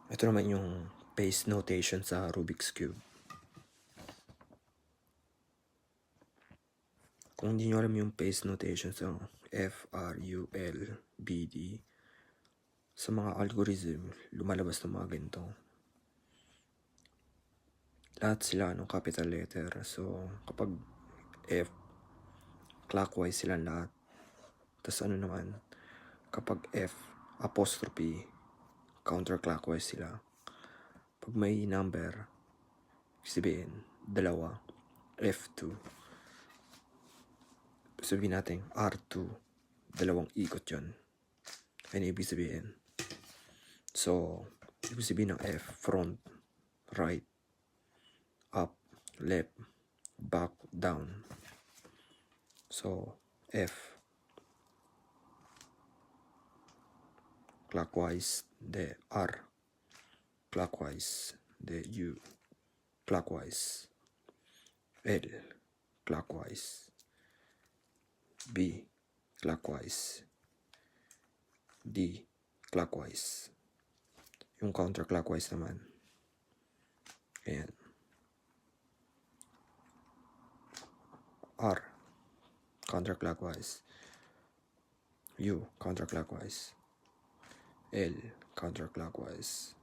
Ito naman yung paste notation sa Rubik's Cube. Kung hindi nyo alam yung paste notation sa FRULBD, sa mga algorithm, lumalabas ng mga ganito. Lahat sila capital letter. So, kapag F, clockwise sila lahat. Tapos naman, kapag F, apostrophe, counterclockwise sila. Pag may number, sabihin, dalawa, F2. Sabihin natin, R2, dalawang ikot yun. Ano ibig sabihin? So, ibig sabihin ng F, front, right, up, left, back, down. So, F, clockwise, the R, clockwise, the U, clockwise, L, clockwise, B, clockwise, D, clockwise. Yung counterclockwise naman, ayan, R, counterclockwise, U, counterclockwise, L, counterclockwise,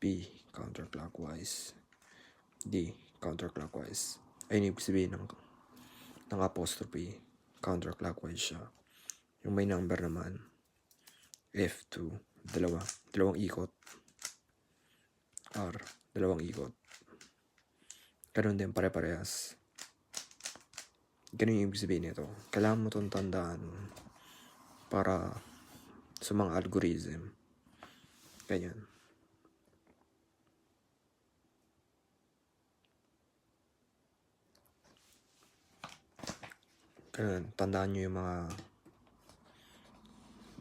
B, counterclockwise, D, counterclockwise. Ayun ibig sabihin ng apostrophe, counterclockwise siya. Yung may number naman, F2, dalawang ikot, R, dalawang ikot. Ganun din, pare-parehas. Ganun yung ibig sabihin nito. Kailangan mo itong tandaan para sa mga algorithm. Ganyan. Ganun, tandaan nyo yung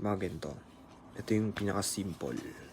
mga ganito. Ito yung pinaka-simple.